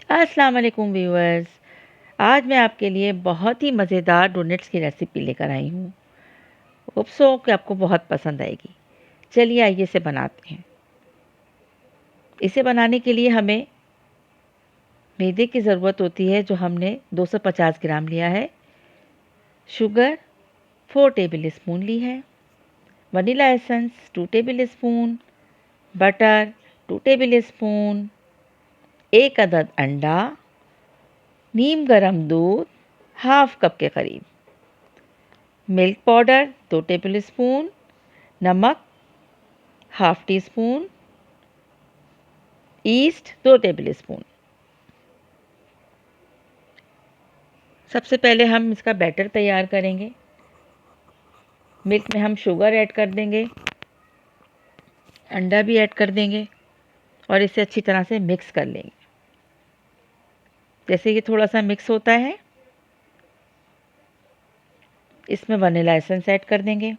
अस्सलाम वालेकुम व्यूअर्स। आज मैं आपके लिए बहुत ही मज़ेदार डोनट्स की रेसिपी लेकर आई हूँ। होप सो कि आपको बहुत पसंद आएगी। चलिए आइए इसे बनाते हैं। इसे बनाने के लिए हमें मैदे की ज़रूरत होती है, जो हमने 250 ग्राम लिया है। शुगर 4 टेबल स्पून ली है। Vanilla essence 2 table spoon. Butter 2 table spoon. 1 अदद अंडा। नीम गर्म दूध हाफ कप के करीब। Milk powder 2 tablespoon. नमक half teaspoon. Yeast 2 tablespoon. सबसे पहले हम इसका बैटर तैयार करेंगे। मिल्क में हम शुगर ऐड कर देंगे, अंडा भी ऐड कर देंगे और इसे अच्छी तरह से मिक्स कर लेंगे। जैसे ये थोड़ा सा मिक्स होता है, इसमें वनीला एसेंस ऐड कर देंगे।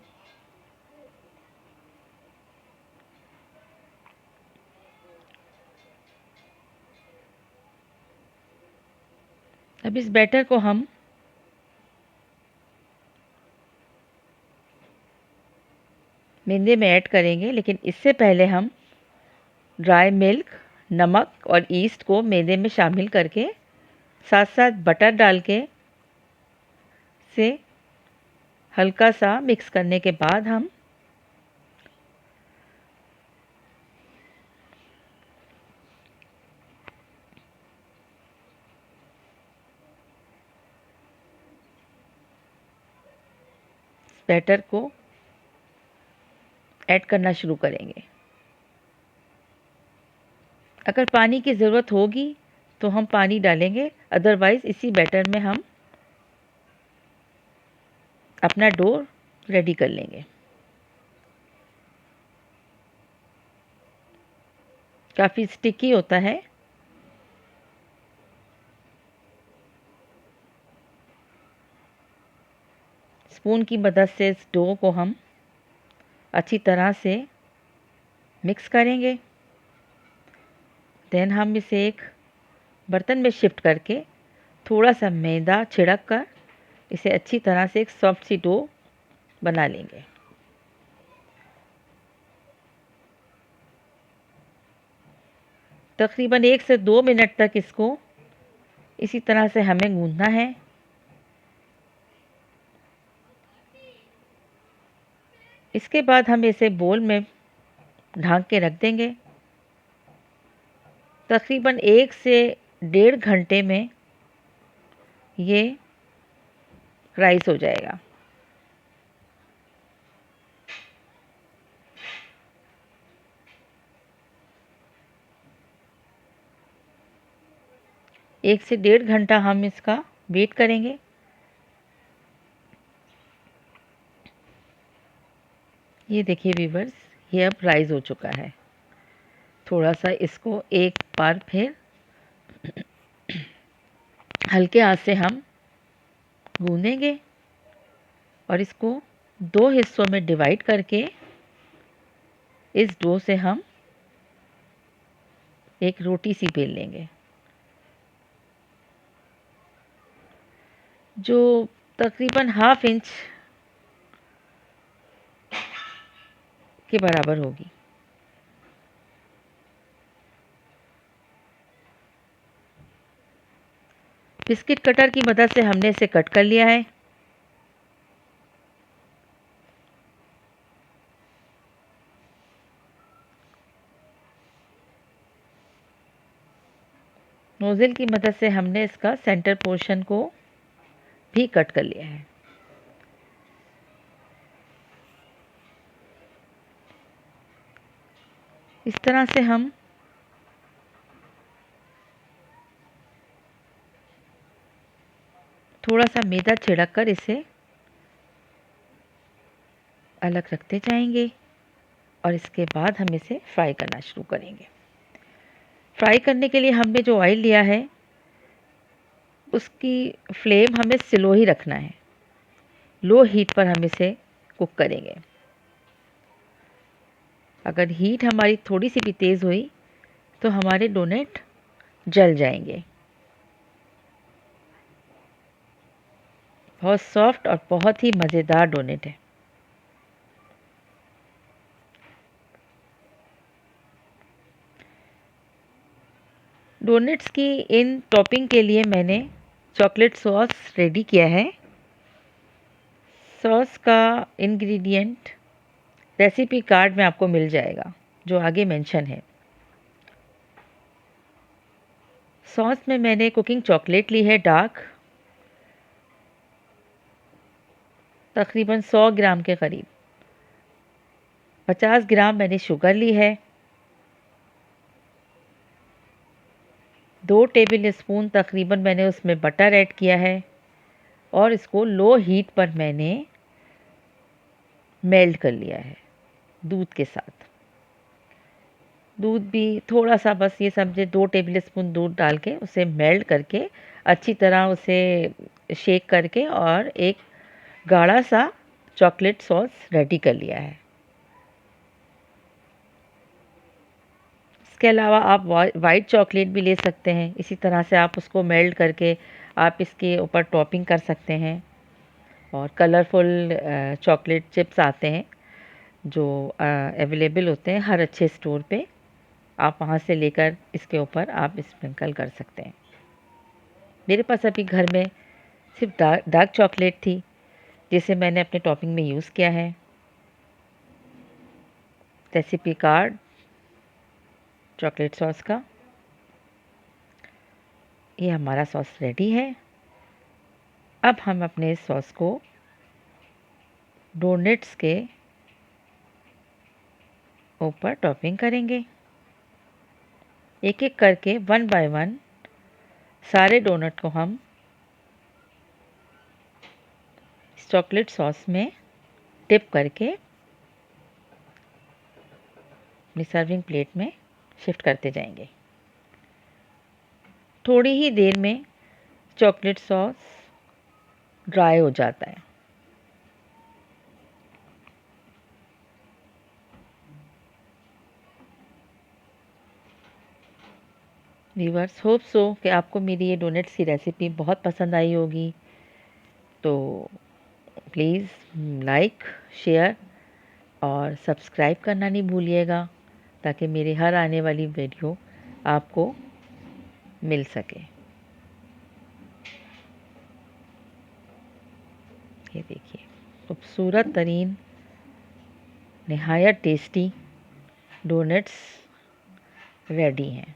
अब इस बैटर को हम मैदे में ऐड करेंगे, लेकिन इससे पहले हम ड्राई मिल्क, नमक और ईस्ट को मैदे में शामिल करके साथ साथ बटर डाल के से हल्का सा मिक्स करने के बाद हम बैटर को ऐड करना शुरू करेंगे। अगर पानी की ज़रूरत होगी तो हम पानी डालेंगे, अदरवाइज़ इसी बैटर में हम अपना डो रेडी कर लेंगे। काफ़ी स्टिकी होता है। स्पून की मदद से इस डो को हम अच्छी तरह से मिक्स करेंगे। देन हम इसे एक बर्तन में शिफ्ट करके थोड़ा सा मैदा छिड़क कर इसे अच्छी तरह से एक सॉफ्ट सी डो बना लेंगे। तकरीबन 1 से 2 मिनट तक इसको इसी तरह से हमें गूंदना है। इसके बाद हम इसे बोल में ढक के रख देंगे। तकरीबन 1 से 1.5 घंटे में ये राइस हो जाएगा। एक से 1.5 घंटा हम इसका वेट करेंगे। ये देखिए व्यूवर्स, ये अब राइस हो चुका है। थोड़ा सा इसको एक बार फिर हल्के आंच से हम गूंदेंगे और इसको 2 हिस्सों में डिवाइड करके इस डो से हम एक रोटी सी बेल लेंगे, जो तकरीबन ½ इंच के बराबर होगी। बिस्किट कटर की मदद से हमने इसे कट कर लिया है। नोज़ल की मदद से हमने इसका सेंटर पोर्शन को भी कट कर लिया है। इस तरह से हम थोड़ा सा मैदा छिड़क कर इसे अलग रखते जाएंगे और इसके बाद हम इसे फ्राई करना शुरू करेंगे। फ्राई करने के लिए हमने जो ऑयल लिया है उसकी फ्लेम हमें स्लो ही रखना है। लो हीट पर हम इसे कुक करेंगे। अगर हीट हमारी थोड़ी सी भी तेज़ हुई तो हमारे डोनट जल जाएंगे। बहुत सॉफ्ट और बहुत ही मज़ेदार डोनेट है। डोनेट्स की इन टॉपिंग के लिए मैंने चॉकलेट सॉस रेडी किया है। सॉस का इंग्रेडिएंट रेसिपी कार्ड में आपको मिल जाएगा, जो आगे मेंशन है। सॉस में मैंने कुकिंग चॉकलेट ली है डार्क, तकरीबन 100 ग्राम के करीब। 50 ग्राम मैंने शुगर ली है। 2 टेबल स्पून तकरीबन मैंने उसमें बटर ऐड किया है और इसको लो हीट पर मैंने मेल्ट कर लिया है दूध के साथ। दूध भी थोड़ा सा, बस ये समझे 2 टेबल स्पून दूध डाल के उसे मेल्ट करके अच्छी तरह उसे शेक करके और एक गाढ़ा सा चॉकलेट सॉस रेडी कर लिया है। इसके अलावा आप वाइट चॉकलेट भी ले सकते हैं। इसी तरह से आप उसको मेल्ट करके आप इसके ऊपर टॉपिंग कर सकते हैं। और कलरफुल चॉकलेट चिप्स आते हैं जो अवेलेबल होते हैं हर अच्छे स्टोर पे। आप वहाँ से लेकर इसके ऊपर आप स्प्रिंकल कर सकते हैं। मेरे पास अभी घर में सिर्फ डार्क चॉकलेट थी, जिसे मैंने अपने टॉपिंग में यूज़ किया है। रेसिपी कार्ड चॉकलेट सॉस का, ये हमारा सॉस रेडी है। अब हम अपने इस सॉस को डोनट्स के ऊपर टॉपिंग करेंगे। एक एक करके 1 बाय 1 सारे डोनट को हम इस चॉकलेट सॉस में डिप करके अपनी सर्विंग प्लेट में शिफ्ट करते जाएंगे। थोड़ी ही देर में चॉकलेट सॉस ड्राई हो जाता है। व्यूअर्स, होप सो कि आपको मेरी ये डोनट्स की रेसिपी बहुत पसंद आई होगी। तो प्लीज़ लाइक, शेयर और सब्सक्राइब करना नहीं भूलिएगा, ताकि मेरी हर आने वाली वीडियो आपको मिल सके। ये देखिए, खूबसूरत तरीन निहायत टेस्टी डोनट्स रेडी हैं।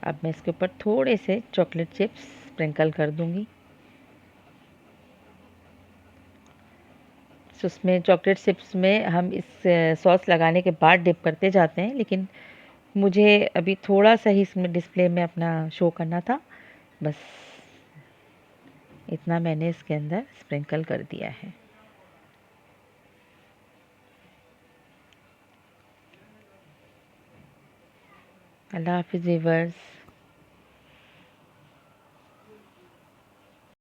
अब मैं इसके ऊपर थोड़े से चॉकलेट चिप्स स्प्रिंकल कर दूंगी। उसमें चॉकलेट चिप्स में हम इस सॉस लगाने के बाद डिप करते जाते हैं, लेकिन मुझे अभी थोड़ा सा ही इसमें डिस्प्ले में अपना शो करना था, बस इतना मैंने इसके अंदर स्प्रिंकल कर दिया है। अल्लाह हाफ़िज़ व्यूअर्स।